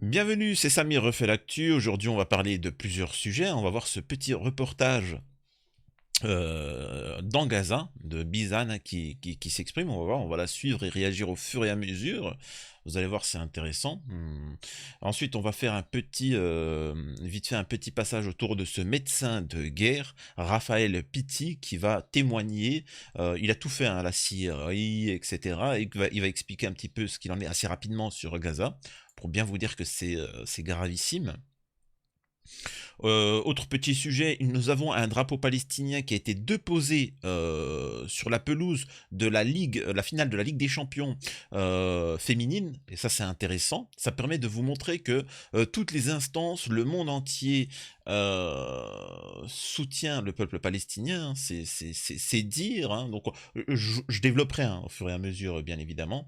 Bienvenue, c'est Samir refait l'actu. Aujourd'hui, on va parler de plusieurs sujets. On va voir ce petit reportage dans Gaza de Bizane qui s'exprime. On va voir, on va la suivre et réagir au fur et à mesure. Vous allez voir, c'est intéressant. Ensuite, on va faire vite fait un petit passage autour de ce médecin de guerre, Raphaël Pitti, qui va témoigner. Il a tout fait, hein, la Syrie, etc. Et il va expliquer un petit peu ce qu'il en est assez rapidement sur Gaza, pour bien vous dire que c'est gravissime. Autre petit sujet, nous avons un drapeau palestinien qui a été déposé sur la pelouse de la Ligue, la finale de la Ligue des Champions féminine, et ça c'est intéressant. Ça permet de vous montrer que toutes les instances, le monde entier soutient le peuple palestinien. C'est dire, hein. Donc je développerai, hein, au fur et à mesure, bien évidemment.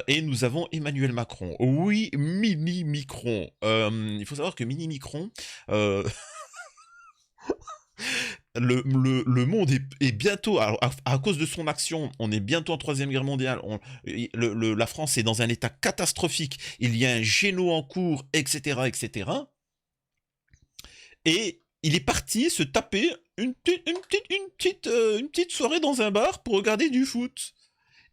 Et nous avons Emmanuel Macron. Oui, Mini Micron. Il faut savoir que Mini Micron, le monde est bientôt, à cause de son action, on est bientôt en Troisième Guerre mondiale, la France est dans un état catastrophique, il y a un géno en cours, etc., etc. Et il est parti se taper une petite soirée dans un bar pour regarder du foot.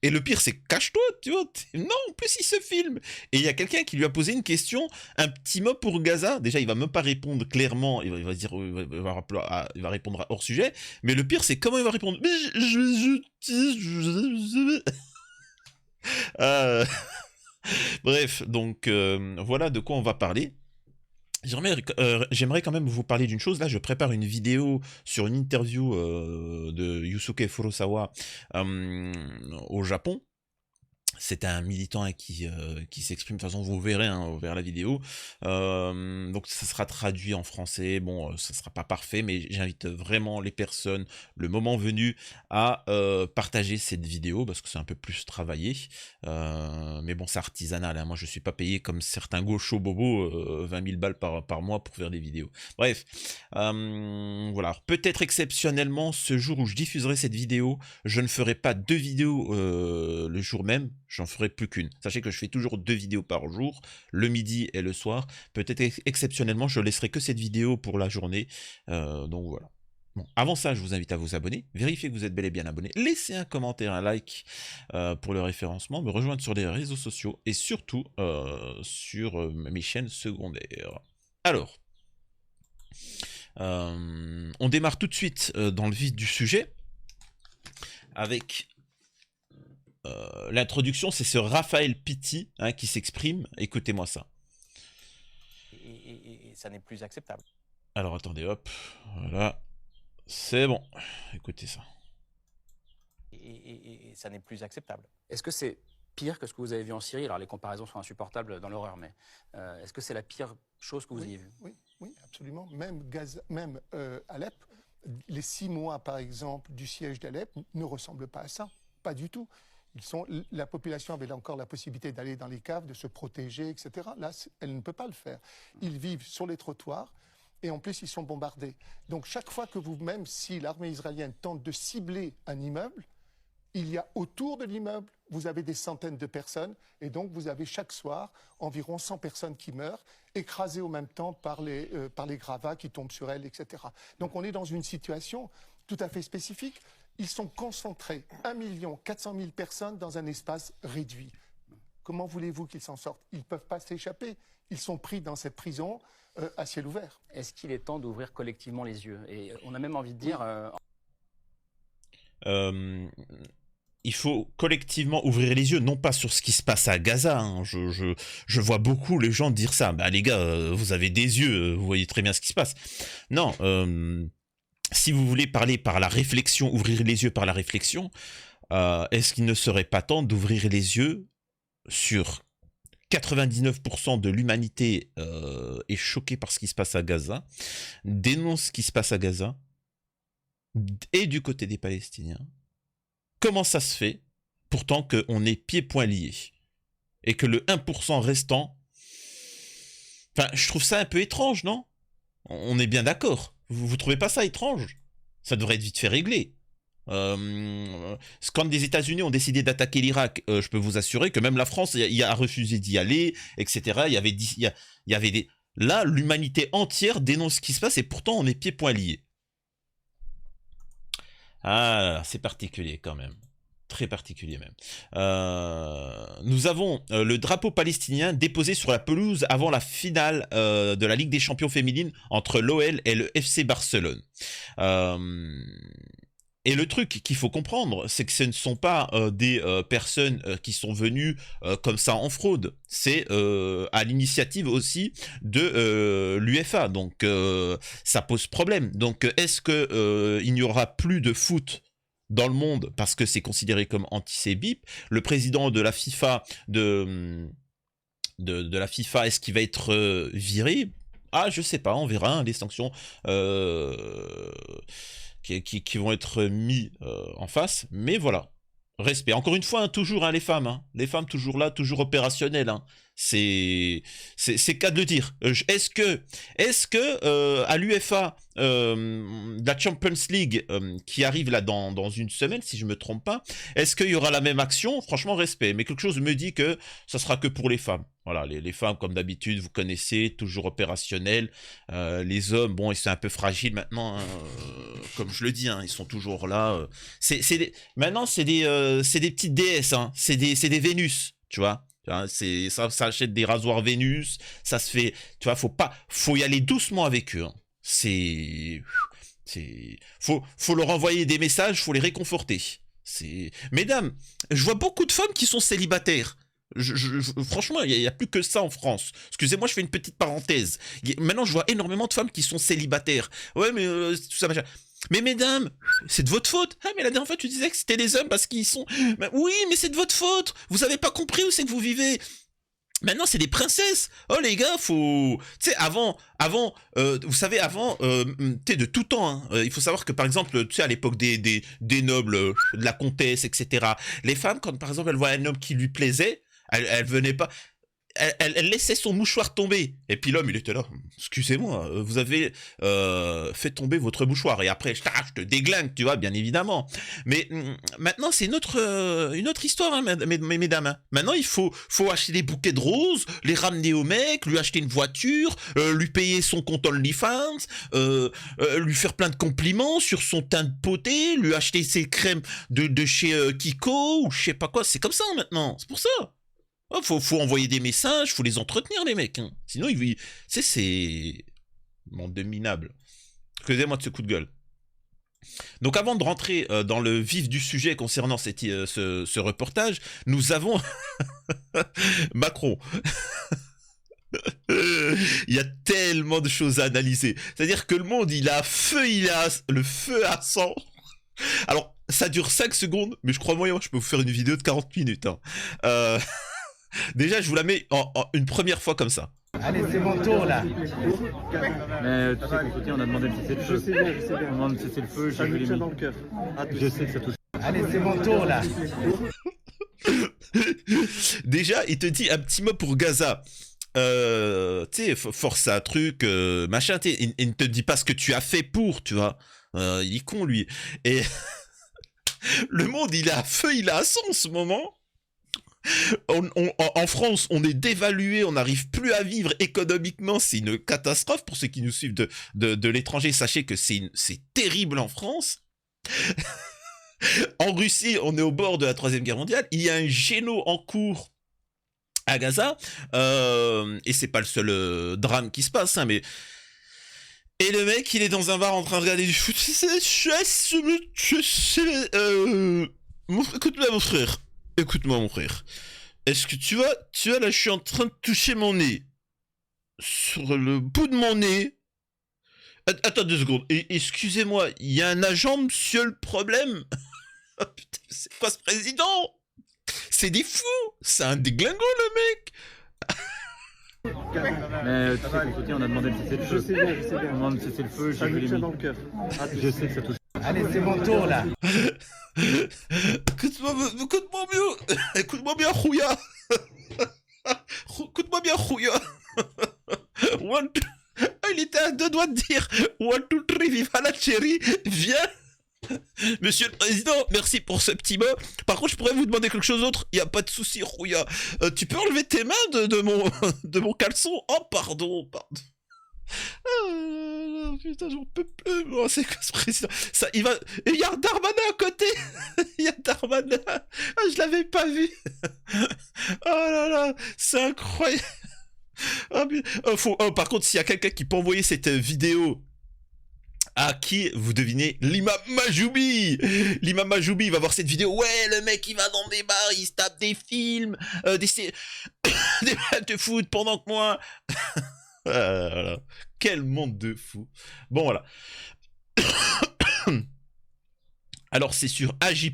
Et le pire, c'est cache-toi, tu vois. Non, en plus, il se filme. Et il y a quelqu'un qui lui a posé une question, un petit mot pour Gaza. Déjà, il va même pas répondre clairement. Il va dire, il va répondre hors sujet. Mais le pire, c'est comment il va répondre. Euh, Bref, donc voilà de quoi on va parler. J'aimerais quand même vous parler d'une chose. Là, je prépare une vidéo sur une interview de Yusuke Furusawa au Japon. C'est un militant, hein, qui s'exprime. De toute façon, vous verrez, hein, vers la vidéo. Donc ça sera traduit en français. Bon, ça sera pas parfait, mais j'invite vraiment les personnes, le moment venu, à partager cette vidéo, parce que c'est un peu plus travaillé. Mais bon, c'est artisanal, hein. Moi, je suis pas payé comme certains gauchos bobos, 20 000 balles par mois pour faire des vidéos. Bref, voilà. Alors, peut-être exceptionnellement, ce jour où je diffuserai cette vidéo, je ne ferai pas deux vidéos le jour même, j'en ferai plus qu'une. Sachez que je fais toujours 2 vidéos par jour, le midi et le soir. Peut-être exceptionnellement, je laisserai que cette vidéo pour la journée. Donc voilà. Bon, avant ça, je vous invite à vous abonner, vérifiez que vous êtes bel et bien abonné, laissez un commentaire, un like pour le référencement, me rejoindre sur les réseaux sociaux et surtout sur mes chaînes secondaires. Alors, on démarre tout de suite dans le vif du sujet avec l'introduction. C'est ce Raphaël Pitti, hein, qui s'exprime. Écoutez-moi ça. Et ça n'est plus acceptable. Alors attendez, hop, voilà, c'est bon. Écoutez ça. Et ça n'est plus acceptable. Est-ce que c'est pire que ce que vous avez vu en Syrie? Alors les comparaisons sont insupportables dans l'horreur, mais est-ce que c'est la pire chose que vous ayez vue? Oui, absolument. Même Alep, les 6 mois, par exemple, du siège d'Alep ne ressemblent pas à ça, pas du tout. La population avait encore la possibilité d'aller dans les caves, de se protéger, etc. Là, elle ne peut pas le faire. Ils vivent sur les trottoirs et en plus, ils sont bombardés. Donc, chaque fois que même si l'armée israélienne tente de cibler un immeuble, il y a autour de l'immeuble, vous avez des centaines de personnes, et donc vous avez chaque soir environ 100 personnes qui meurent, écrasées au même temps par les gravats qui tombent sur elles, etc. Donc on est dans une situation tout à fait spécifique. Ils sont concentrés, 1 400 000 personnes dans un espace réduit. Comment voulez-vous qu'ils s'en sortent? Ils ne peuvent pas s'échapper. Ils sont pris dans cette prison à ciel ouvert. Est-ce qu'il est temps d'ouvrir collectivement les yeux? Et on a même envie de dire... Il faut collectivement ouvrir les yeux, non pas sur ce qui se passe à Gaza, hein. Je vois beaucoup les gens dire ça. Bah les gars, vous avez des yeux, vous voyez très bien ce qui se passe. Non, si vous voulez parler par la réflexion, ouvrir les yeux par la réflexion, est-ce qu'il ne serait pas temps d'ouvrir les yeux sur 99% de l'humanité est choquée par ce qui se passe à Gaza, dénonce ce qui se passe à Gaza, et du côté des Palestiniens. Comment ça se fait, pourtant qu'on est pieds-poings liés, et que le 1% restant... Enfin, je trouve ça un peu étrange, non? On est bien d'accord. Vous trouvez pas ça étrange? Ça devrait être vite fait réglé. Quand les États-Unis ont décidé d'attaquer l'Irak, je peux vous assurer que même la France a refusé d'y aller, etc. Il y avait des... Là, l'humanité entière dénonce ce qui se passe et pourtant on est pieds-poings liés. Ah, c'est particulier quand même. Très particulier même. Nous avons le drapeau palestinien déposé sur la pelouse avant la finale de la Ligue des Champions féminine entre l'OL et le FC Barcelone. Et le truc qu'il faut comprendre, c'est que ce ne sont pas des personnes qui sont venues comme ça en fraude. C'est à l'initiative aussi de l'UEFA. Donc ça pose problème. Donc est-ce que il n'y aura plus de foot dans le monde parce que c'est considéré comme anti-bip? Le président de la FIFA de la FIFA, est-ce qu'il va être viré? Ah, je sais pas, on verra hein, les sanctions qui vont être mis en face, mais voilà. Respect. Encore une fois, hein, toujours hein, les femmes toujours là, toujours opérationnelles. Hein. C'est cas de le dire. Est-ce que à l'UEFA, la Champions League qui arrive là dans une semaine, si je me trompe pas, est-ce qu'il y aura la même action? Franchement, respect. Mais quelque chose me dit que ça sera que pour les femmes. Voilà, les femmes, comme d'habitude, vous connaissez, toujours opérationnelles. Les hommes, bon, ils sont un peu fragiles maintenant, hein, comme je le dis, hein, ils sont toujours là. Maintenant, c'est des petites déesses, hein, c'est des Vénus, tu vois. Ça achète des rasoirs Vénus, ça se fait, tu vois, faut y aller doucement avec eux. Hein. Faut leur envoyer des messages, faut les réconforter. Mesdames, je vois beaucoup de femmes qui sont célibataires. Franchement, il n'y a plus que ça en France. Excusez-moi, je fais une petite parenthèse. Maintenant, je vois énormément de femmes qui sont célibataires. Ouais, mais tout ça, machin. Mais mesdames, c'est de votre faute. Ah, mais la dernière fois, tu disais que c'était les hommes parce qu'ils sont... Oui, mais c'est de votre faute. Vous avez pas compris où c'est que vous vivez. Maintenant, c'est des princesses. Oh, les gars, faut... Tu sais, avant, vous savez, avant, tu sais, de tout temps, hein, il faut savoir que, par exemple, tu sais, à l'époque des nobles, de la comtesse, etc., les femmes, quand, par exemple, elles voient un homme qui lui plaisait, elles venaient pas... Elle laissait son mouchoir tomber. Et puis l'homme, il était là. Excusez-moi, vous avez fait tomber votre mouchoir. Et après, je te déglingue, tu vois, bien évidemment. Mais maintenant, c'est une autre histoire, hein, mesdames. Hein. Maintenant, il faut acheter des bouquets de roses, les ramener au mec, lui acheter une voiture, lui payer son compte OnlyFans, lui faire plein de compliments sur son teint de beauté, lui acheter ses crèmes de chez Kiko, ou je sais pas quoi. C'est comme ça, maintenant. C'est pour ça. Oh, faut envoyer des messages, faut les entretenir, les mecs. Hein. Sinon, c'est... Monde de minables. Excusez-moi de ce coup de gueule. Donc, avant de rentrer dans le vif du sujet concernant ce reportage, nous avons Macron. Il y a tellement de choses à analyser. C'est-à-dire que le monde, il a le feu à sang. Alors, ça dure 5 secondes, mais je crois moyen, je peux vous faire une vidéo de 40 minutes. Hein. Déjà, je vous la mets une première fois comme ça. Allez, c'est mon tour là. Mais tu sais qu'au soutien, on a demandé de cesser le feu. Je sais bien. On demande de cesser le feu, j'ai vu les dans le cœur. Je sais que ça touche. Allez, c'est mon tour là. Déjà, il te dit un petit mot pour Gaza. Tu sais, force à un truc, machin, il ne te dit pas ce que tu as fait pour, tu vois. Il est con, lui. Et le monde, il est à feu, il est à sang en ce moment. En France, on est dévalué, on n'arrive plus à vivre économiquement, c'est une catastrophe pour ceux qui nous suivent de l'étranger. Sachez que c'est terrible en France. En Russie, on est au bord de la 3e guerre mondiale. Il y a un géno en cours à Gaza, et c'est pas le seul drame qui se passe, hein, mais... Et le mec, il est dans un bar en train de regarder du foot. Écoute-moi, mon frère. Est-ce que tu vois, là, je suis en train de toucher mon nez. Sur le bout de mon nez. Attends 2 secondes. Excusez-moi, il y a un agent, monsieur, le problème? Oh, putain, c'est quoi ce président? C'est des fous. C'est un déglingo, le mec. Mais tu sais qu'au soutien, on a demandé de cesser le feu. Je sais bien. On demande de cesser le feu, j'ai vu les dans le cœur. Je sais que ça touche. Allez, c'est mon tour là. Écoute-moi mieux. Écoute-moi bien, Rouya. Écoute-moi bien, Rouya. Il était à 2 doigts de dire 1, 2, 3, vive la chérie. Viens. Monsieur le Président, merci pour ce petit mot. Par contre, je pourrais vous demander quelque chose d'autre. Il n'y a pas de souci, Rouya. Tu peux enlever tes mains de mon caleçon? Oh, pardon. Putain, j'en peux plus. Oh, c'est quoi ce président? Ça, il va... Et il y a Darmanin à côté. Il y a Darmanin. Ah, je l'avais pas vu. Oh là là, c'est incroyable. Par contre, s'il y a quelqu'un qui peut envoyer cette vidéo à qui, vous devinez, l'imam Majoubi. L'imam Majoubi, il va voir cette vidéo. Ouais, le mec, il va dans des bars, il se tape des films, des matchs de foot pendant que moi... Voilà. Quel monde de fou. Bon, voilà. Alors, c'est sur AJ+,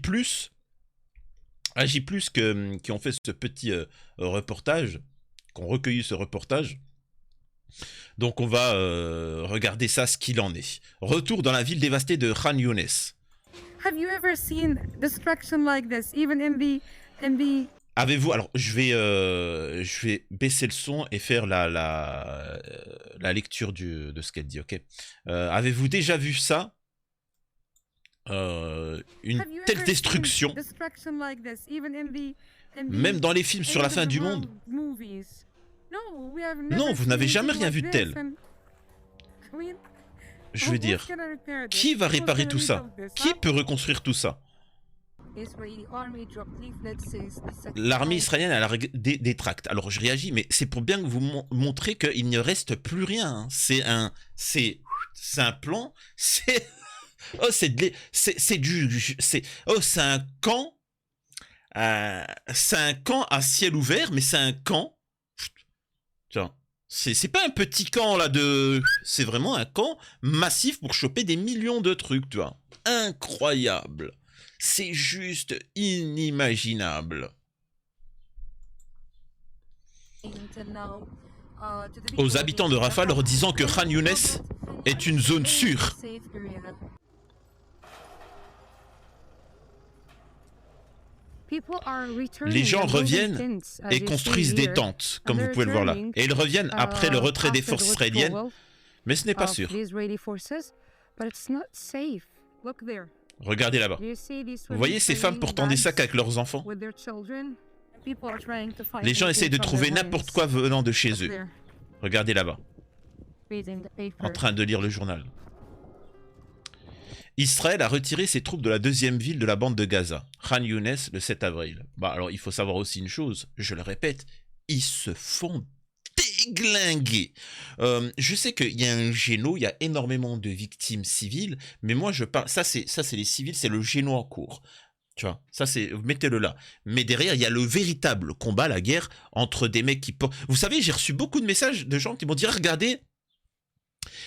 qui ont fait ce petit reportage, qui ont recueilli ce reportage. Donc, on va regarder ça, ce qu'il en est. Retour dans la ville dévastée de Khan Younes. Have you ever seen destruction like this, even in the Avez-vous... Alors, je vais baisser le son et faire la lecture de ce qu'elle dit, ok? Avez-vous déjà vu ça? Une telle destruction, même dans les films sur la fin du monde? Non, vous n'avez jamais rien vu de tel. Je veux dire, qui va réparer tout ça? Qui peut reconstruire tout ça? L'armée israélienne a des tracts. Alors je réagis, mais c'est pour bien vous montrer qu'il ne reste plus rien. C'est un plan. C'est un camp. C'est un camp à ciel ouvert, mais c'est un camp. Tiens, c'est pas un petit camp là de. C'est vraiment un camp massif pour choper des millions de trucs, tu vois. Incroyable. C'est juste inimaginable. Aux habitants de Rafah leur disant que Khan Younes est une zone sûre. Les gens reviennent et construisent des tentes, comme vous pouvez le voir là. Et ils reviennent après le retrait des forces israéliennes, mais ce n'est pas sûr. Regardez là-bas. Vous voyez ces femmes portant des sacs avec leurs enfants? Les gens essayent de trouver n'importe quoi venant de chez eux. Regardez là-bas. En train de lire le journal. Israël a retiré ses troupes de la deuxième ville de la bande de Gaza, Khan Younes, le 7 avril. Bah alors il faut savoir aussi une chose, je le répète, ils se font déglinguer. Je sais qu'il y a un géno, il y a énormément de victimes civiles, mais moi je parle, ça c'est les civils, c'est le géno en cours. Tu vois, ça c'est, mettez-le là. Mais derrière, il y a le véritable combat, la guerre, entre des mecs qui... Vous savez, j'ai reçu beaucoup de messages de gens qui m'ont dit, regardez,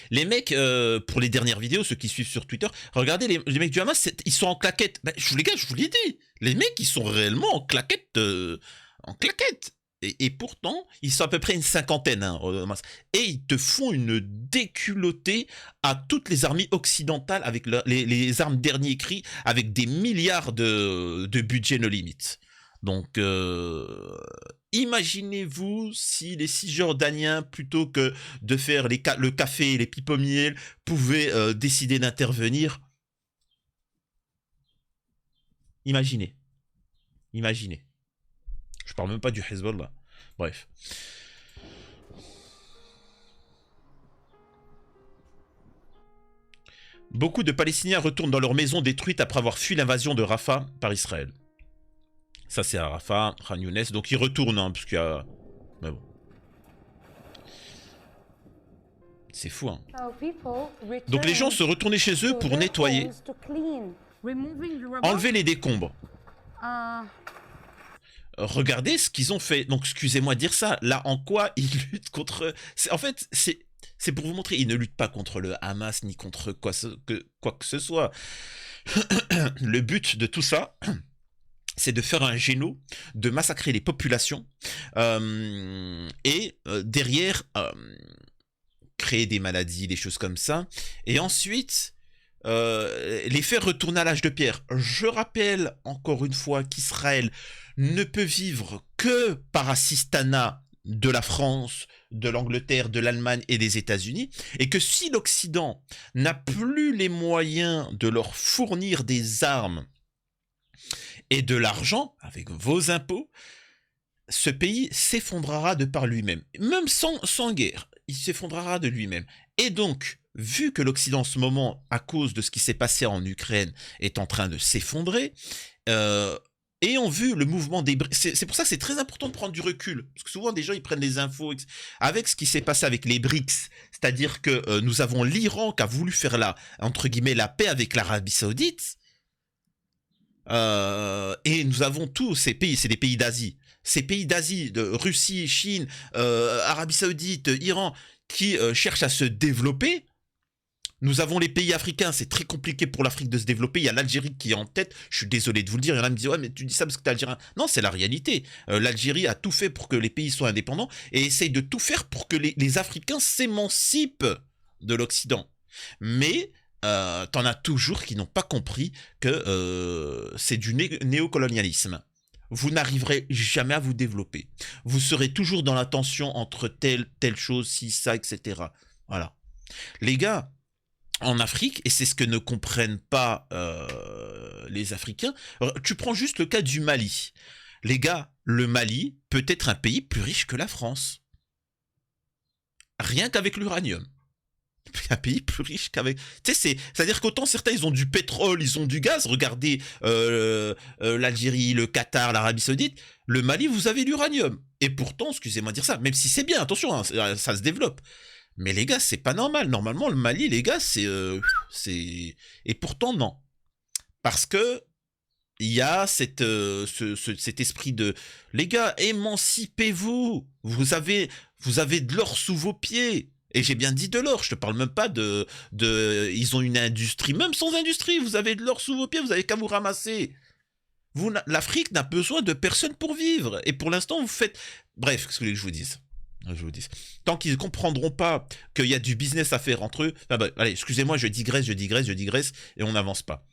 les mecs, pour les dernières vidéos, ceux qui suivent sur Twitter, regardez les mecs du Hamas, ils sont en claquette. Ben, les gars, je vous l'ai dit, les mecs, ils sont réellement en claquette. Et pourtant, ils sont à peu près une cinquantaine. Hein, et ils te font une déculottée à toutes les armées occidentales avec les armes dernier cri, avec des milliards de budget no limite. Donc, imaginez-vous si les Cisjordaniens, plutôt que de faire le café et les pipes au miel, pouvaient décider d'intervenir. Imaginez. Imaginez. Je parle même pas du Hezbollah. Bref. Beaucoup de Palestiniens retournent dans leur maison détruite après avoir fui l'invasion de Rafah par Israël. Ça c'est à Rafah, Khan Younes, donc ils retournent, hein, parce qu'il y a... Mais bon. C'est fou, hein. Donc les gens se retournaient chez eux pour nettoyer. Enlever les décombres. Regardez ce qu'ils ont fait. Donc excusez-moi de dire ça. Là, en quoi ils luttent contre... En fait, c'est pour vous montrer. Ils ne luttent pas contre le Hamas, ni contre quoi que ce soit. Le but de tout ça... c'est de faire un géno, de massacrer les populations et derrière créer des maladies, des choses comme ça, et ensuite les faire retourner à l'âge de pierre. Je rappelle encore une fois qu'Israël ne peut vivre que par assistanat de la France, de l'Angleterre, de l'Allemagne et des États-Unis, et que si l'Occident n'a plus les moyens de leur fournir des armes et de l'argent, avec vos impôts, ce pays s'effondrera de par lui-même. Même sans guerre, il s'effondrera de lui-même. Et donc, vu que l'Occident en ce moment, à cause de ce qui s'est passé en Ukraine, est en train de s'effondrer, ayant vu le mouvement des BRICS, c'est pour ça que c'est très important de prendre du recul, parce que souvent des gens ils prennent les infos avec ce qui s'est passé avec les BRICS, c'est-à-dire que nous avons l'Iran qui a voulu faire entre guillemets la paix avec l'Arabie Saoudite, et nous avons tous ces pays, c'est des pays d'Asie, ces pays d'Asie, de Russie, Chine, Arabie Saoudite, Iran, qui cherchent à se développer. Nous avons les pays africains, c'est très compliqué pour l'Afrique de se développer. Il y a l'Algérie qui est en tête. Je suis désolé de vous le dire. Il y en a qui me disent ouais, mais tu dis ça parce que t'es algérien. Non, c'est la réalité. L'Algérie a tout fait pour que les pays soient indépendants et essaye de tout faire pour que les Africains s'émancipent de l'Occident. Mais t'en as toujours qui n'ont pas compris que c'est du néocolonialisme. Vous n'arriverez jamais à vous développer. Vous serez toujours dans la tension entre telle chose, ci, ça, etc. Voilà. Les gars, en Afrique, et c'est ce que ne comprennent pas les Africains, tu prends juste le cas du Mali. Les gars, le Mali peut être un pays plus riche que la France. Rien qu'avec l'uranium. Un pays plus riche qu'avec... Tu sais, c'est-à-dire qu'autant certains, ils ont du pétrole, ils ont du gaz. Regardez l'Algérie, le Qatar, l'Arabie Saoudite. Le Mali, vous avez l'uranium. Et pourtant, excusez-moi de dire ça, même si c'est bien, attention, hein, ça se développe. Mais les gars, c'est pas normal. Normalement, le Mali, les gars, c'est... Et pourtant, non. Parce que il y a cet esprit de... Les gars, émancipez-vous. Vous avez de l'or sous vos pieds. Et j'ai bien dit de l'or, je te parle même pas ils ont une industrie, même sans industrie, vous avez de l'or sous vos pieds, vous avez qu'à vous ramasser. L'Afrique n'a besoin de personne pour vivre. Et pour l'instant, vous faites... Bref, qu'est-ce que je vous dise ? Tant qu'ils ne comprendront pas qu'il y a du business à faire entre eux... allez, excusez-moi, je digresse, et on n'avance pas.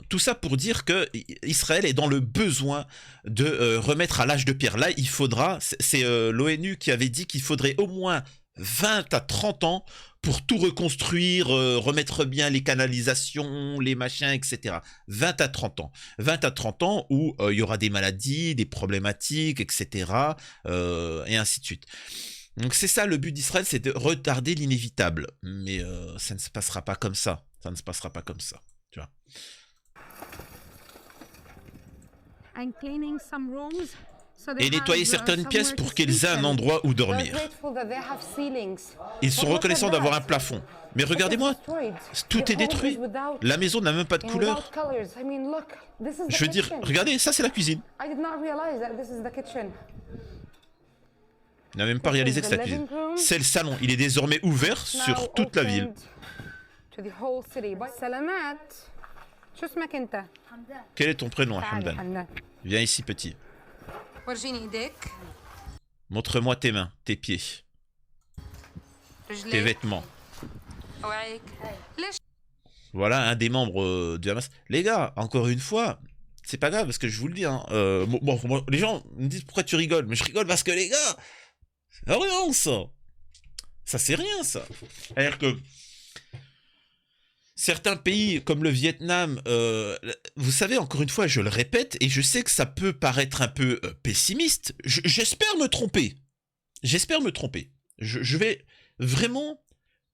Tout ça pour dire que Israël est dans le besoin de remettre à l'âge de pierre. Là, il faudra, c'est l'ONU qui avait dit qu'il faudrait au moins 20 à 30 ans pour tout reconstruire, remettre bien les canalisations, les machins, etc. 20 à 30 ans. 20 à 30 ans où il y aura des maladies, des problématiques, etc. Et ainsi de suite. Donc c'est ça le but d'Israël, c'est de retarder l'inévitable. Mais ça ne se passera pas comme ça. Ça ne se passera pas comme ça. Tu vois. Et nettoyer certaines pièces pour qu'ils aient un endroit où dormir. Ils sont reconnaissants d'avoir un plafond. Mais regardez-moi, tout est détruit. La maison n'a même pas de couleur. Je veux dire, regardez, ça c'est la cuisine. Il n'a même pas réalisé que c'est la cuisine. C'est le salon, il est désormais ouvert sur toute la ville. Quel est ton prénom, Hamdan? Viens ici, petit. Montre-moi tes mains, tes pieds, tes vêtements. Voilà un des membres du Hamas. Les gars, encore une fois, c'est pas grave parce que je vous le dis. Hein, les gens me disent pourquoi tu rigoles, mais je rigole parce que les gars, c'est rien ça. Ça c'est rien ça. C'est-à-dire que certains pays comme le Vietnam, vous savez, encore une fois, je le répète, et je sais que ça peut paraître un peu pessimiste. J'espère me tromper. J'espère me tromper. Je vais vraiment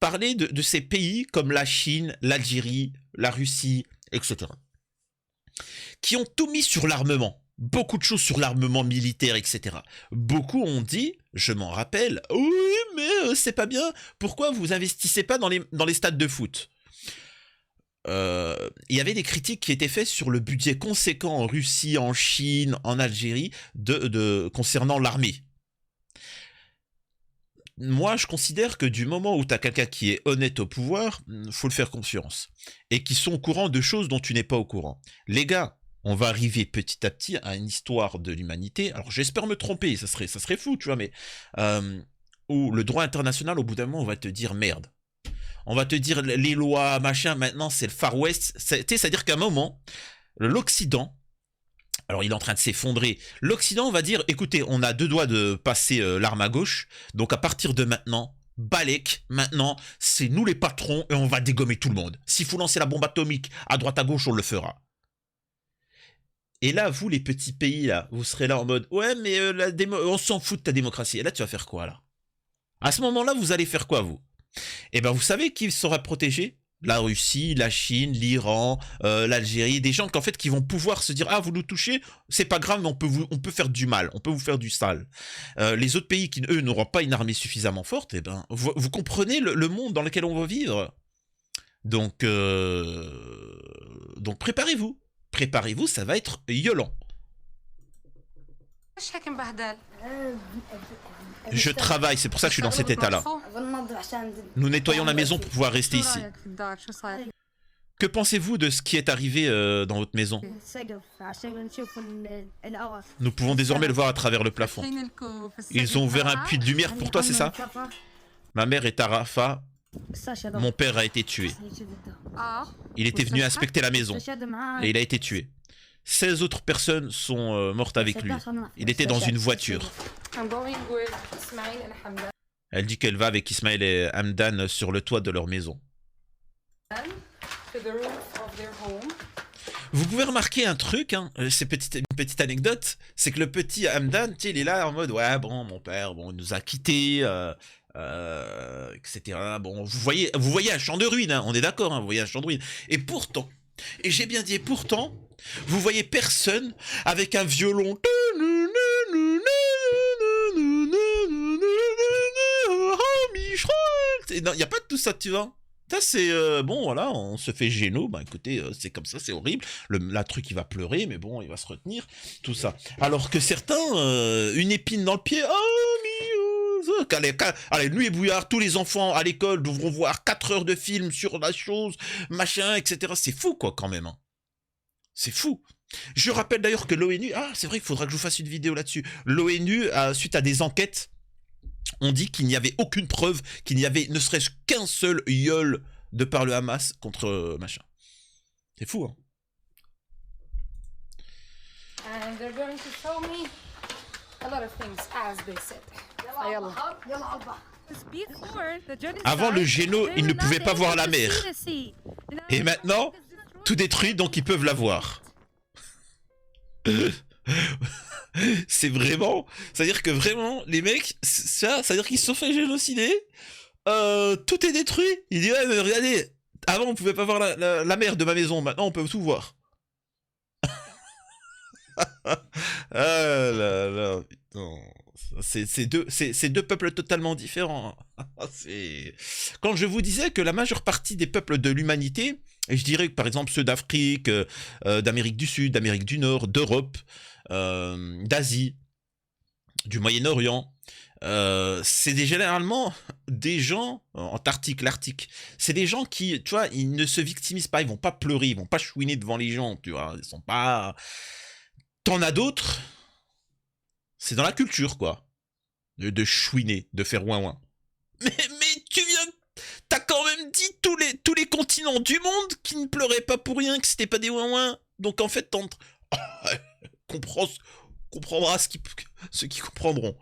parler de ces pays comme la Chine, l'Algérie, la Russie, etc. qui ont tout mis sur l'armement. Beaucoup de choses sur l'armement militaire, etc. Beaucoup ont dit, je m'en rappelle, oui, mais c'est pas bien. Pourquoi vous investissez pas dans les stades de foot ? Il y avait des critiques qui étaient faites sur le budget conséquent en Russie, en Chine, en Algérie, concernant l'armée. Moi, je considère que du moment où tu as quelqu'un qui est honnête au pouvoir, faut le faire confiance. Et qui sont au courant de choses dont tu n'es pas au courant. Les gars, on va arriver petit à petit à une histoire de l'humanité. Alors, j'espère me tromper, ça serait fou, tu vois, mais où le droit international, au bout d'un moment, on va te dire merde. On va te dire les lois, machin, maintenant c'est le Far West. C'est-à-dire qu'à un moment, l'Occident Alors il est en train de s'effondrer. L'Occident va dire, écoutez, on a 2 doigts de passer l'arme à gauche, donc à partir de maintenant, Balek, maintenant, c'est nous les patrons et on va dégommer tout le monde. S'il faut lancer la bombe atomique à droite à gauche, on le fera. Et là, vous les petits pays, là, vous serez là en mode, ouais mais on s'en fout de ta démocratie. Et là, tu vas faire quoi là? À ce moment-là, vous allez faire quoi vous? Eh ben vous savez qui sera protégé? La Russie, la Chine, l'Iran, l'Algérie, des gens qu'en fait qui vont pouvoir se dire ah vous nous touchez, c'est pas grave mais on peut faire du mal, on peut vous faire du sale. Les autres pays qui eux n'auront pas une armée suffisamment forte, eh ben vous comprenez le monde dans lequel on va vivre. Donc préparez-vous, ça va être violent. Je travaille, c'est pour ça que je suis dans cet état-là. Nous nettoyons la maison pour pouvoir rester ici. Que pensez-vous de ce qui est arrivé dans votre maison? Nous pouvons désormais le voir à travers le plafond. Ils ont ouvert un puits de lumière pour toi, c'est ça? Ma mère est à Rafah. Mon père a été tué. Il était venu inspecter la maison et il a été tué. 16 autres personnes sont mortes avec lui. Il était dans une voiture. Elle dit qu'elle va avec Ismaël et Hamdan sur le toit de leur maison. Vous pouvez remarquer un truc, hein, c'est une petite anecdote, c'est que le petit Hamdan, il est là en mode ouais bon mon père, bon il nous a quittés, etc. Bon vous voyez un champ de ruines, hein, on est d'accord, hein, vous voyez un champ de ruines. Et pourtant, et j'ai bien dit pourtant, vous voyez personne avec un violon. Non, il n'y a pas de tout ça, tu vois. Ça, c'est bon, voilà, on se fait géno. Bah écoutez, c'est comme ça, c'est horrible. La truc, il va pleurer, mais bon, il va se retenir. Tout ça. Alors que certains, une épine dans le pied. Oh, allez, nuit et bouillard, tous les enfants à l'école devront voir 4 heures de film sur la chose, machin, etc. C'est fou, quoi, quand même. Hein. C'est fou. Je rappelle d'ailleurs que l'ONU... Ah, c'est vrai qu'il faudra que je vous fasse une vidéo là-dessus. L'ONU, suite à des enquêtes, on dit qu'il n'y avait aucune preuve, qu'il n'y avait ne serait-ce qu'un seul viol de par le Hamas contre machin. C'est fou, hein. And they're going to show me a lot of things as they said. Avant le géno, ils ne pouvaient pas voir la mer. Et maintenant, tout détruit, donc ils peuvent la voir. C'est vraiment... C'est-à-dire que vraiment, les mecs, ça veut dire qu'ils se sont fait génocider. Tout est détruit. Il dit, ouais, mais regardez, avant on pouvait pas voir la mer de ma maison, maintenant on peut tout voir. Ah là là, putain. C'est deux peuples totalement différents. Quand je vous disais que la majeure partie des peuples de l'humanité, et je dirais que par exemple ceux d'Afrique, d'Amérique du Sud, d'Amérique du Nord, d'Europe, d'Asie, du Moyen-Orient, c'est généralement des gens, Antarctique, l'Arctique, c'est des gens qui, tu vois, ils ne se victimisent pas, ils vont pas pleurer, ils vont pas chouiner devant les gens, tu vois, ils sont pas... T'en as d'autres, c'est dans la culture, quoi, de chouiner, de faire ouin-ouin. Mais tu viens... T'as quand même dit tous les continents du monde qui ne pleuraient pas pour rien, que c'était pas des ouin-ouin. Donc en fait, comprendra ceux qui comprendront.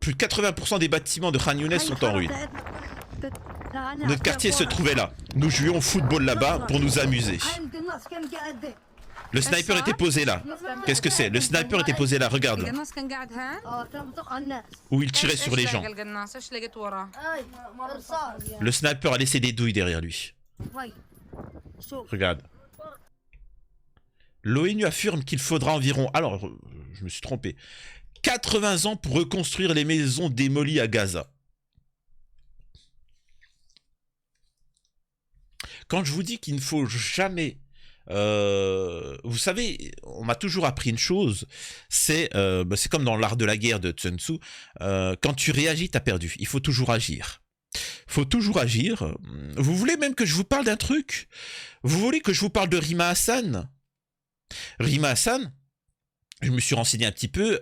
Plus de 80% des bâtiments de Khan Younes sont en ruine. Notre quartier se trouvait là. Nous jouions au football là-bas pour nous amuser. Le sniper était posé là. Qu'est-ce que c'est? Le sniper était posé là, regarde là. Où il tirait sur les gens. Le sniper a laissé des douilles derrière lui. Regarde. L'ONU affirme qu'il faudra environ... Alors, je me suis trompé. 80 ans pour reconstruire les maisons démolies à Gaza. Quand je vous dis qu'il ne faut jamais... vous savez, on m'a toujours appris une chose, c'est comme dans l'art de la guerre de Sun Tzu, quand tu réagis, t'as perdu. Il faut toujours agir. Faut toujours agir. Vous voulez même que je vous parle d'un truc? Vous voulez que je vous parle de Rima Hassan? Rima Hassan, je me suis renseigné un petit peu.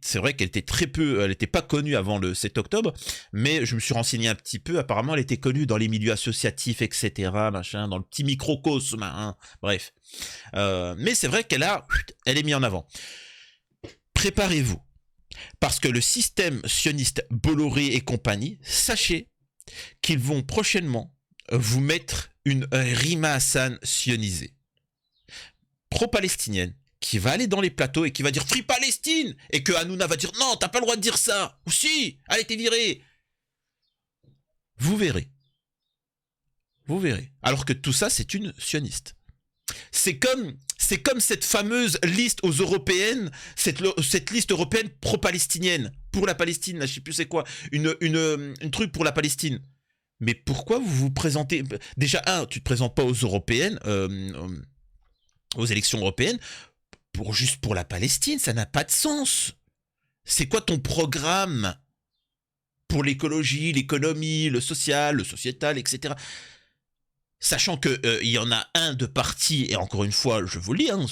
C'est vrai qu'elle était très peu, elle n'était pas connue avant le 7 octobre, mais je me suis renseigné un petit peu. Apparemment, elle était connue dans les milieux associatifs, etc., machin, dans le petit microcosme, hein, bref. Mais c'est vrai elle est mise en avant. Préparez-vous, parce que le système sioniste Bolloré et compagnie, sachez qu'ils vont prochainement vous mettre une Rima Hassan sionisée, pro-palestinienne, qui va aller dans les plateaux et qui va dire Free Palestine, et que Hanouna va dire non, t'as pas le droit de dire ça, ou si, allez, t'es viré. Vous verrez. Vous verrez. Alors que tout ça, c'est une sioniste. C'est comme cette fameuse liste aux européennes, cette liste européenne pro-palestinienne, pour la Palestine, là, je sais plus c'est quoi, une truc pour la Palestine. Mais pourquoi vous vous présentez... Déjà, tu te présentes pas aux européennes, aux élections européennes, juste pour la Palestine, ça n'a pas de sens. C'est quoi ton programme pour l'écologie, l'économie, le social, le sociétal, etc. Sachant que il y en a un de parti, et encore une fois, je vous le dis, hein,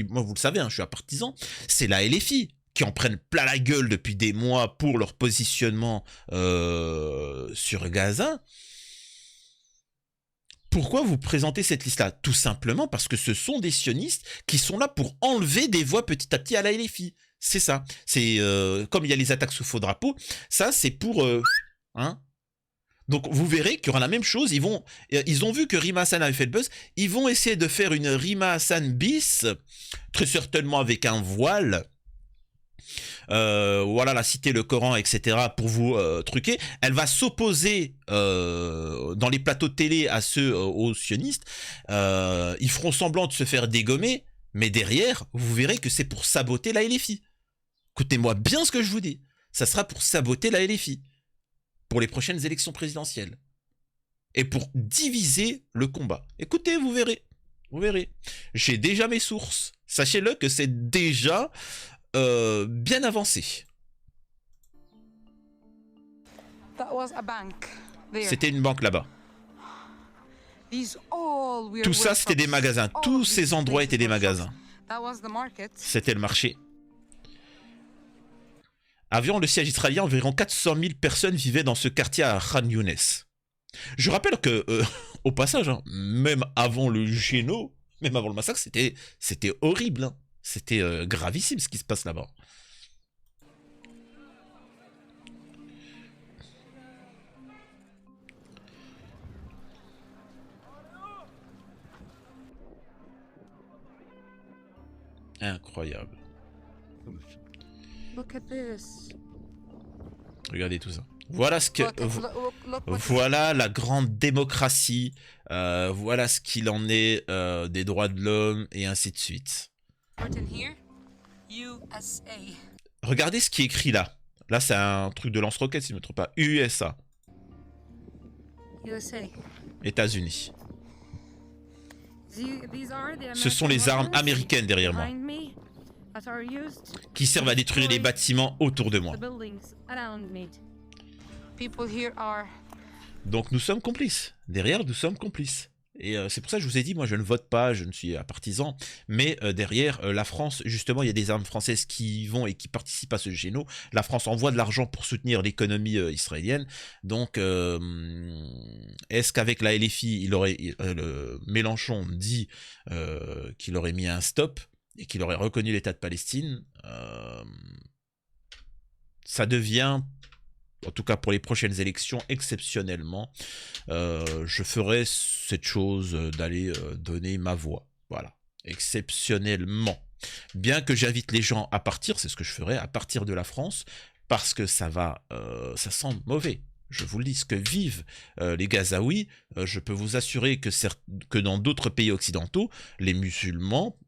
moi vous le savez, hein, je suis un partisan, c'est la LFI, qui en prennent plein la gueule depuis des mois pour leur positionnement sur Gaza. Pourquoi vous présentez cette liste-là? Tout simplement parce que ce sont des sionistes qui sont là pour enlever des voix petit à petit à la LFI. C'est ça. C'est comme il y a les attaques sous faux drapeau, ça c'est pour... hein. Donc vous verrez qu'il y aura la même chose. Ils ont vu que Rima Hassan avait fait le buzz. Ils vont essayer de faire une Rima Hassan bis, très certainement avec un voile. Voilà, la cité, le Coran, etc. pour vous truquer. Elle va s'opposer dans les plateaux de télé à ceux aux sionistes. Ils feront semblant de se faire dégommer, mais derrière, vous verrez que c'est pour saboter la LFI. Écoutez-moi bien ce que je vous dis. Ça sera pour saboter la LFI pour les prochaines élections présidentielles et pour diviser le combat. Écoutez, vous verrez. Vous verrez. J'ai déjà mes sources. Sachez-le que c'est déjà... bien avancé. C'était une banque là-bas. Tout ça, c'était des magasins. Tous ces endroits étaient des magasins. C'était le marché. Avant le siège israélien, environ 400 000 personnes vivaient dans ce quartier à Khan Younes. Je rappelle que, au passage, hein, même avant le géno, même avant le massacre, c'était horrible. Hein. C'était gravissime ce qui se passe là-bas. Incroyable. Look at this. Regardez tout ça. Voilà ce que... Voilà la grande démocratie. Voilà ce qu'il en est des droits de l'homme et ainsi de suite. Regardez ce qui est écrit là. Là, c'est un truc de lance-roquette, si je ne me trompe pas. USA. États-Unis. Ce sont les armes américaines derrière moi, qui servent à détruire les bâtiments autour de moi. Donc nous sommes complices. Derrière, nous sommes complices. Et c'est pour ça que je vous ai dit, moi je ne vote pas, je ne suis un partisan, mais derrière la France, justement, il y a des armes françaises qui vont et qui participent à ce géno. La France envoie de l'argent pour soutenir l'économie israélienne. Donc, est-ce qu'avec la LFI, Mélenchon dit qu'il aurait mis un stop et qu'il aurait reconnu l'État de Palestine? Ça devient... En tout cas, pour les prochaines élections, exceptionnellement, je ferai cette chose d'aller donner ma voix. Voilà. Exceptionnellement. Bien que j'invite les gens à partir, c'est ce que je ferai, à partir de la France, parce que ça sent mauvais. Je vous le dis, ce que vivent les Gazaouis, je peux vous assurer que dans d'autres pays occidentaux, les musulmans,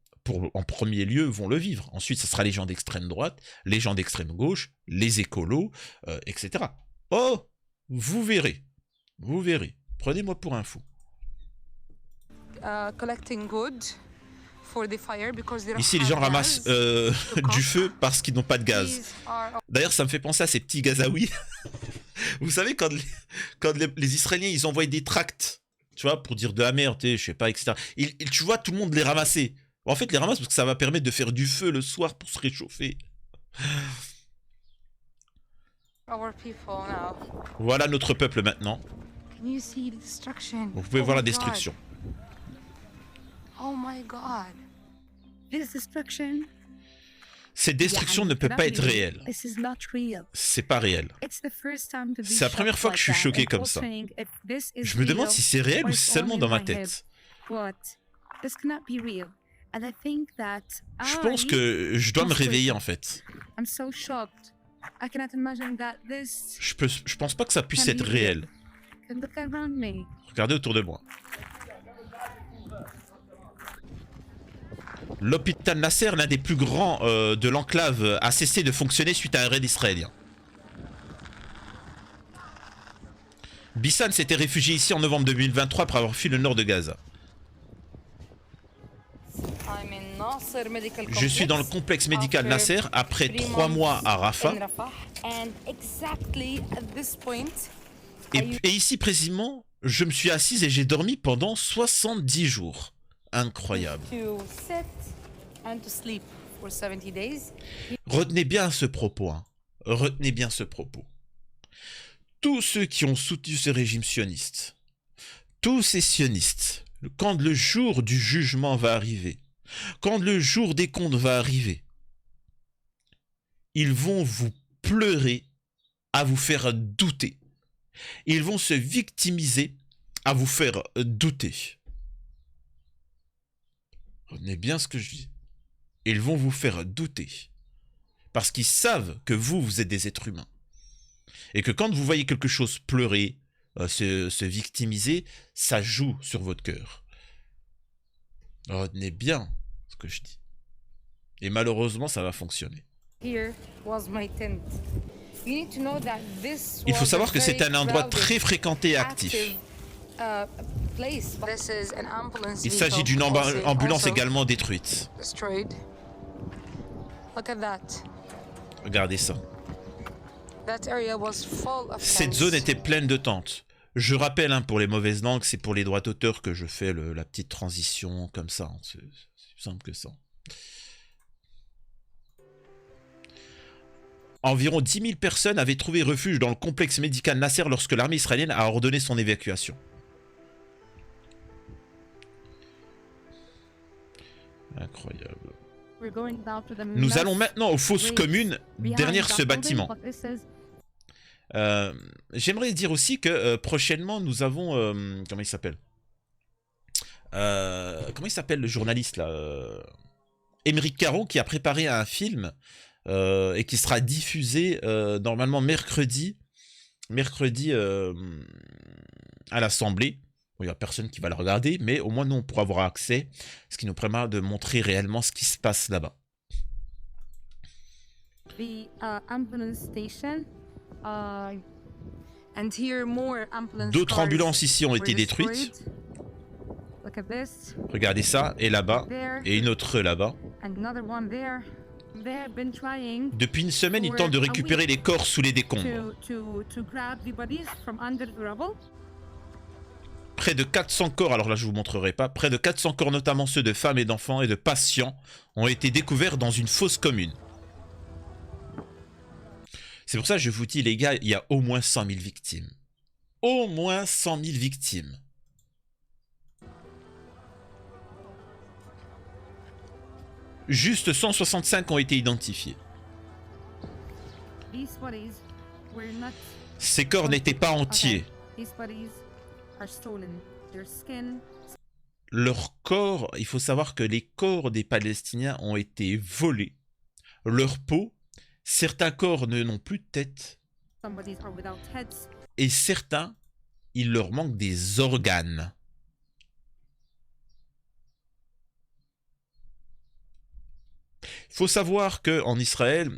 en premier lieu, vont le vivre. Ensuite, ce sera les gens d'extrême droite, les gens d'extrême gauche, les écolos, etc. Oh, vous verrez. Vous verrez. Prenez-moi pour un fou. Ici, les gens ramassent du feu parce qu'ils n'ont pas de gaz. D'ailleurs, ça me fait penser à ces petits Gazaouis. Vous savez, quand les Israéliens, ils envoient des tracts, tu vois, pour dire de la merde, je sais pas, etc. Tu vois, tout le monde les ramasser. En fait, les ramasse parce que ça va permettre de faire du feu le soir pour se réchauffer. Our people now. Voilà notre peuple maintenant. Can you see the destruction? Vous pouvez Oh voir la my destruction. God. Oh my God. This destruction. Cette destruction ne peut pas être réelle. This is not real. C'est pas réel. It's the first time to be C'est la première shocked fois que je suis like that choqué and comme ça. questioning if this is Je me demande real si c'est réel or ou it's si c'est seulement only dans ma in my head. tête. But this cannot be real. And I think that Je pense que je dois me réveiller en fait. I'm so shocked. I cannot imagine that this Je pense pas que ça puisse être réel. can look around me. Regardez autour de moi. L'hôpital Nasser, l'un des plus grands de l'enclave, a cessé de fonctionner suite à un raid israélien. Bissan s'était réfugié ici en novembre 2023 après avoir fui le nord de Gaza. I'm in Nasser Medical Je suis dans le complexe médical Nasser après 3 mois à Rafah. And exactly at this point, Et ici précisément, je me suis assise et j'ai dormi pendant 70 jours. Incroyable. to sit and to sleep for 70 days. Retenez bien ce propos. Hein. Retenez bien ce propos. Tous ceux qui ont soutenu ce régime sioniste, tous ces sionistes, quand le jour du jugement va arriver, quand le jour des comptes va arriver, ils vont vous pleurer à vous faire douter. Ils vont se victimiser à vous faire douter. Retenez bien ce que je dis. Ils vont vous faire douter. Parce qu'ils savent que vous êtes des êtres humains. Et que quand vous voyez quelque chose pleurer, se victimiser, ça joue sur votre cœur. Retenez bien ce que je dis. Et malheureusement, ça va fonctionner. Here was my tent. You need to know that this Il faut was savoir a que c'est very un endroit crowded, très fréquenté et actif. active, place. This is an ambulance Il s'agit vehicle d'une ambulance also également détruite. destroyed. Look at that. Regardez ça. That area was full of Cette tents. zone était pleine de tentes. Je rappelle, hein, pour les mauvaises langues, c'est pour les droits d'auteur que je fais la petite transition comme ça. Hein. C'est plus simple que ça. Environ 10 000 personnes avaient trouvé refuge dans le complexe médical Nasser lorsque l'armée israélienne a ordonné son évacuation. Incroyable. We're going down to the Nous allons maintenant aux fosses communes derrière ce bâtiment. J'aimerais dire aussi que prochainement nous avons... comment il s'appelle le journaliste là Émeric Caron qui a préparé un film et qui sera diffusé normalement mercredi à l'Assemblée. Bon, il n'y a personne qui va le regarder, mais au moins nous on pourra avoir accès, ce qui nous permettra de montrer réellement ce qui se passe là-bas. The ambulance station. And here more ambulance D'autres cars ambulances ici ont were été détruites. destroyed. Look at this. Regardez ça, et là-bas, There. et une autre là-bas. And another one there. They have been trying Depuis une semaine, ils tentent de récupérer les corps sous les décombres. to grab the bodies from under the rubble. Près de 400 corps, alors là je vous montrerai pas, près de 400 corps, notamment ceux de femmes et d'enfants et de patients, ont été découverts dans une fosse commune. C'est pour ça que je vous dis, les gars, il y a au moins 100 000 victimes. Au moins 100 000 victimes. Juste 165 ont été identifiés. These bodies were not. Ces corps n'étaient pas entiers. These bodies are stolen. Their skin. Leurs corps, il faut savoir que les corps des Palestiniens ont été volés. Leur peau, certains corps n'ont plus de tête. Some bodies are without heads. Et certains, il leur manque des organes. Il faut savoir qu'en Israël,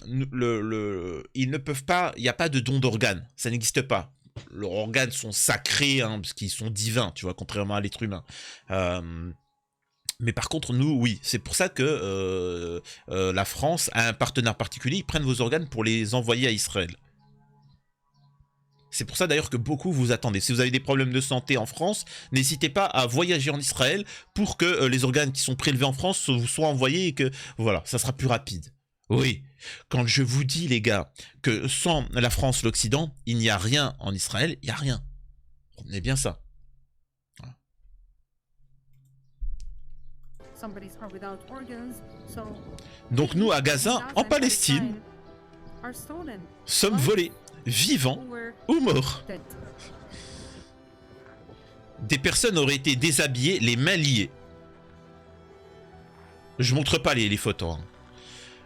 ils ne peuvent pas, il n'y a pas de don d'organes, ça n'existe pas. Leurs organes sont sacrés, hein, parce qu'ils sont divins, tu vois, contrairement à l'être humain. Mais par contre, nous, oui. C'est pour ça que la France a un partenaire particulier, ils prennent vos organes pour les envoyer à Israël. C'est pour ça d'ailleurs que beaucoup vous attendez. Si vous avez des problèmes de santé en France, n'hésitez pas à voyager en Israël pour que les organes qui sont prélevés en France vous soient envoyés et que, voilà, ça sera plus rapide. Oui, quand je vous dis, les gars, que sans la France, l'Occident, il n'y a rien en Israël, il n'y a rien. Retenez bien ça. Voilà. Donc nous, à Gaza, en Palestine, sommes volés, vivants ou morts. Des personnes auraient été déshabillées, les mains liées. Je montre pas les photos. Hein.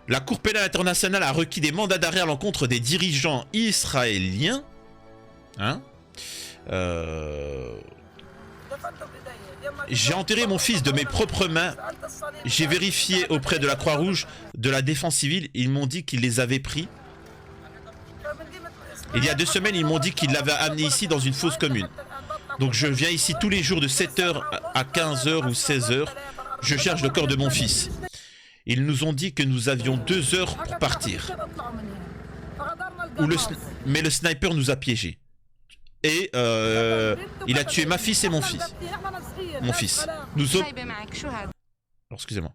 La Cour pénale internationale a requis des mandats d'arrêt à l'encontre des dirigeants israéliens. Hein J'ai enterré mon fils de mes propres mains. J'ai vérifié auprès de la Croix-Rouge, de la Défense civile. Ils m'ont dit qu'ils les avaient pris. Il y a 2 semaines, ils m'ont dit qu'ils l'avaient amené ici dans une fosse commune. Donc je viens ici tous les jours de 7h à 15h ou 16h. Je cherche le corps de mon fils. Ils nous ont dit que nous avions 2 heures pour partir. Mais le sniper nous a piégés. Et il a tué ma fille et mon fils. Mon fils. Nous sommes... Alors, excusez-moi.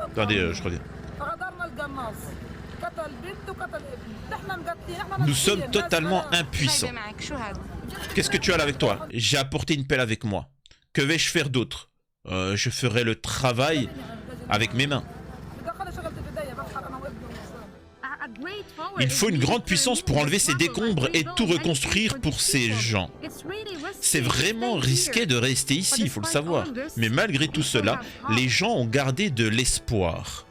Attendez, je reviens. Nous sommes totalement impuissants. Qu'est-ce que tu as là avec toi? J'ai apporté une pelle avec moi. Que vais-je faire d'autre? Je ferai le travail avec mes mains. Il faut une grande puissance pour enlever ces décombres et tout reconstruire pour ces gens. C'est vraiment risqué de rester ici, il faut le savoir. Mais malgré tout cela, les gens ont gardé de l'espoir.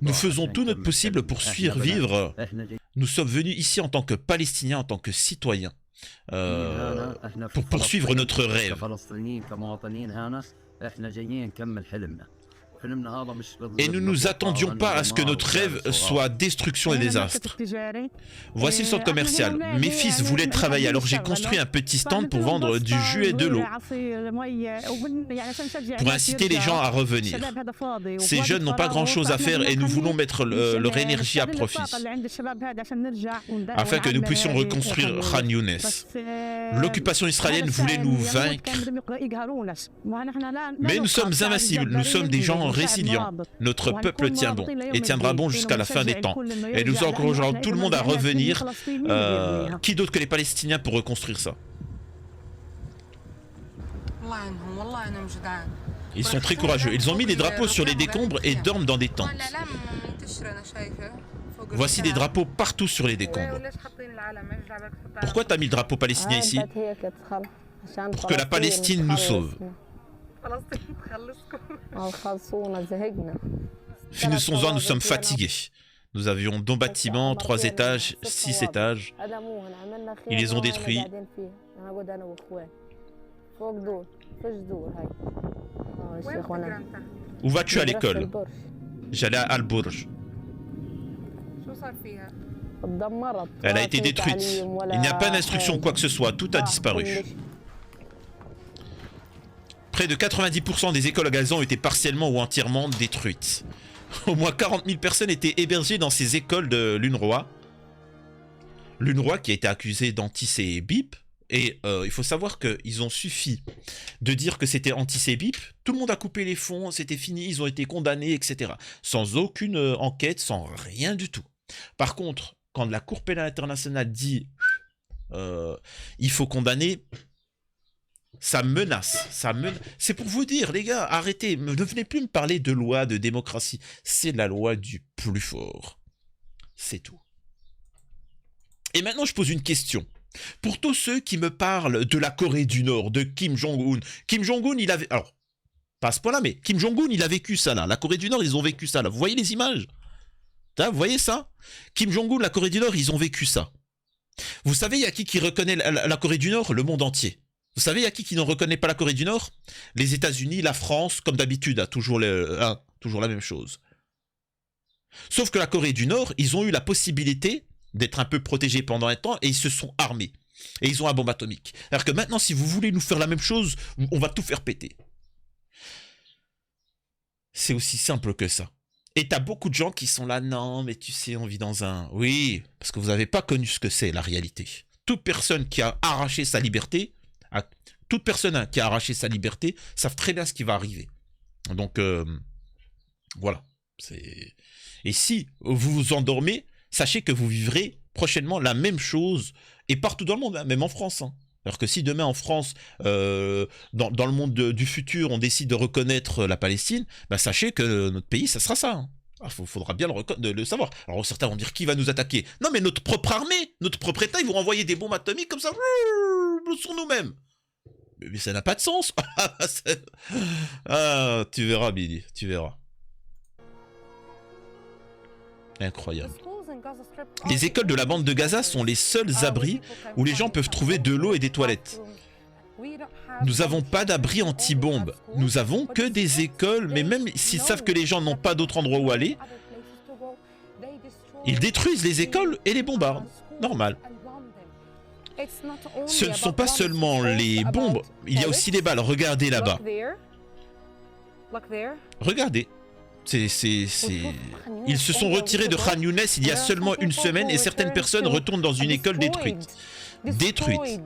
Nous faisons tout notre possible pour survivre. Nous sommes venus ici en tant que Palestiniens, en tant que citoyens, pour poursuivre notre rêve. Et nous ne nous attendions pas à ce que notre rêve soit destruction et désastre. Voici le centre commercial. Mes fils voulaient travailler, alors j'ai construit un petit stand pour vendre du jus et de l'eau, pour inciter les gens à revenir. Ces jeunes n'ont pas grand-chose à faire et nous voulons mettre leur énergie à profit, afin que nous puissions reconstruire Khan Younes. L'occupation israélienne voulait nous vaincre, mais nous sommes invincibles, nous sommes des gens résilients. Notre peuple tient bon et tiendra bon jusqu'à la fin des temps. Et nous encourageons tout le monde à revenir. Qui d'autre que les Palestiniens pour reconstruire ça? Ils sont très courageux. Ils ont mis des drapeaux sur les décombres et dorment dans des tentes. Voici des drapeaux partout sur les décombres. Pourquoi tu as mis le drapeau palestinien ici? Pour que la Palestine nous sauve. Finissons-en, nous sommes fatigués. Nous avions 2 bâtiments, 3 étages, 6 étages. Ils les ont détruits. Où vas-tu à l'école? J'allais à Al-Bourj. Elle a été détruite. Il n'y a pas d'instruction, quoi que ce soit. Tout a disparu. Près de 90% des écoles à Gaza ont été partiellement ou entièrement détruites. Au moins 40 000 personnes étaient hébergées dans ces écoles de l'UNRWA. L'UNRWA qui a été accusée d'antisémitisme. Et il faut savoir qu'ils ont suffi de dire que c'était antisémitisme. Tout le monde a coupé les fonds, c'était fini, ils ont été condamnés, etc. Sans aucune enquête, sans rien du tout. Par contre, quand la Cour pénale internationale dit il faut condamner... Ça menace, C'est pour vous dire, les gars, arrêtez, ne venez plus me parler de loi, de démocratie. C'est la loi du plus fort. C'est tout. Et maintenant, je pose une question. Pour tous ceux qui me parlent de la Corée du Nord, de Kim Jong-un. Kim Jong-un, il avait... Alors, pas à ce point-là, mais Kim Jong-un, il a vécu ça, là. La Corée du Nord, ils ont vécu ça, là. Vous voyez les images? Vous voyez ça? Kim Jong-un, la Corée du Nord, ils ont vécu ça. Vous savez, il y a qui reconnaît la Corée du Nord? Le monde entier. Vous savez, il y a qui ne reconnaît pas la Corée du Nord? Les États-Unis, la France, comme d'habitude, toujours la même chose. Sauf que la Corée du Nord, ils ont eu la possibilité d'être un peu protégés pendant un temps et ils se sont armés. Et ils ont un bombe atomique. Alors que maintenant, si vous voulez nous faire la même chose, on va tout faire péter. C'est aussi simple que ça. Et t'as beaucoup de gens qui sont là, non, mais tu sais, on vit dans un... Oui, parce que vous n'avez pas connu ce que c'est, la réalité. Toute personne qui a arraché sa liberté, toute personne qui a arraché sa liberté, savent très bien ce qui va arriver. Donc, voilà. Et si vous vous endormez, sachez que vous vivrez prochainement la même chose, et partout dans le monde, hein, même en France. Hein. Alors que si demain en France, dans le monde du futur, on décide de reconnaître la Palestine, bah sachez que notre pays, ça sera ça. Hein. Faudra bien le savoir. Alors certains vont dire qui va nous attaquer. Non mais notre propre armée, notre propre État, ils vont envoyer des bombes atomiques comme ça, sur nous-mêmes. Mais ça n'a pas de sens. Ah, tu verras Billy, tu verras. Incroyable. Les écoles de la bande de Gaza sont les seuls abris où les gens peuvent trouver de l'eau et des toilettes. Nous n'avons pas d'abri anti-bombe. Nous avons que des écoles, mais même s'ils savent que les gens n'ont pas d'autre endroit où aller, ils détruisent les écoles et les bombardent. Normal. Ce ne sont pas seulement les bombes, il y a aussi les balles. Regardez là-bas. Regardez. Ils se sont retirés de Khan Younes il y a seulement une semaine et certaines personnes retournent dans une école détruite. Détruite.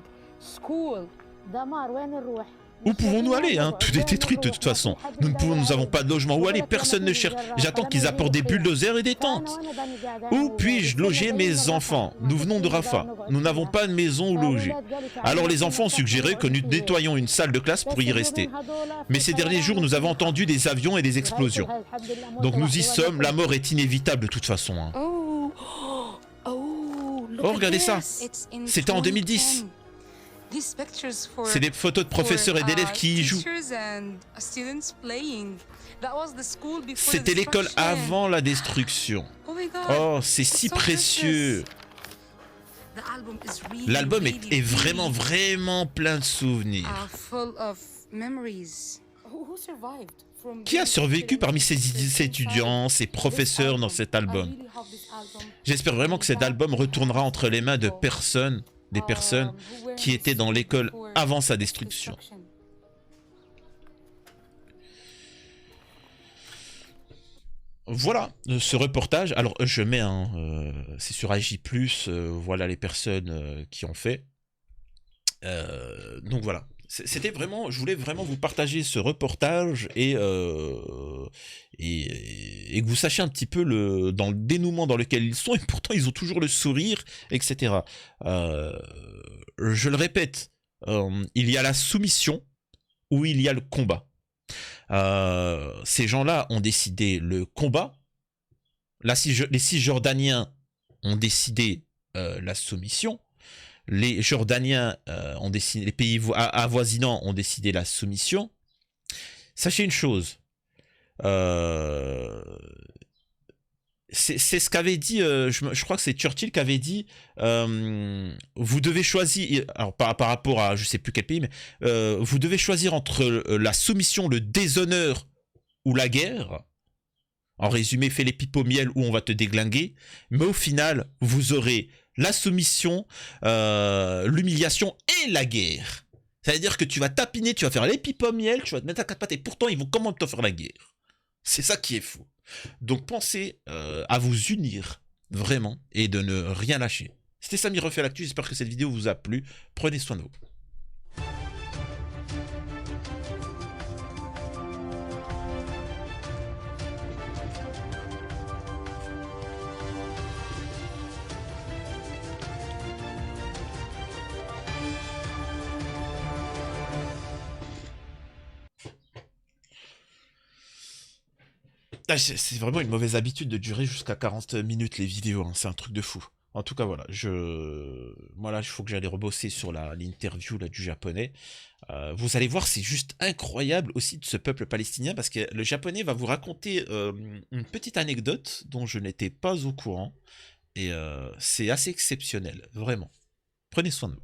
Où pouvons-nous aller hein? Tout est détruit de toute façon. Nous n'avons pas de logement où aller, personne ne cherche. J'attends qu'ils apportent des bulldozers et des tentes. Où puis-je loger mes enfants? Nous venons de Rafah. Nous n'avons pas de maison où loger. Alors les enfants ont suggéré que nous nettoyions une salle de classe pour y rester. Mais ces derniers jours, nous avons entendu des avions et des explosions. Donc nous y sommes, la mort est inévitable de toute façon. Hein. Oh, regardez ça. C'était en 2010. C'est des photos de professeurs et d'élèves qui y jouent. C'était l'école avant la destruction. Oh, c'est si précieux. L'album est vraiment, vraiment plein de souvenirs. Qui a survécu parmi ces étudiants, ces professeurs dans cet album? J'espère vraiment que cet album retournera entre les mains de personnes, des personnes qui étaient dans l'école avant sa destruction. Voilà ce reportage. Alors je mets c'est sur AJ+, voilà les personnes qui ont fait. Donc voilà. C'était vraiment, je voulais vraiment vous partager ce reportage et que vous sachiez un petit peu dans le dénouement dans lequel ils sont, et pourtant ils ont toujours le sourire, etc. Je le répète, il y a la soumission ou il y a le combat. Ces gens-là ont décidé le combat. Les Cisjordaniens ont décidé la soumission. Les Jordaniens ont décidé, les pays avoisinants ont décidé la soumission. Sachez une chose, c'est ce qu'avait dit, je crois que c'est Churchill qui avait dit, vous devez choisir, alors par rapport à je sais plus quel pays, mais vous devez choisir entre la soumission, le déshonneur ou la guerre. En résumé, fais les pipes au miel ou on va te déglinguer. Mais au final, vous aurez la soumission, l'humiliation et la guerre. C'est-à-dire que tu vas tapiner, tu vas faire les pipes au miel, tu vas te mettre à quatre pattes et pourtant ils vont quand même te faire la guerre. C'est ça qui est fou. Donc pensez à vous unir vraiment et de ne rien lâcher. C'était Samy refait l'actu, j'espère que cette vidéo vous a plu. Prenez soin de vous. C'est vraiment une mauvaise habitude de durer jusqu'à 40 minutes les vidéos, hein. C'est un truc de fou. En tout cas, voilà, moi là, il faut que j'aille rebosser sur l'interview du japonais. Vous allez voir, c'est juste incroyable aussi de ce peuple palestinien, parce que le japonais va vous raconter une petite anecdote dont je n'étais pas au courant, et c'est assez exceptionnel, vraiment. Prenez soin de vous.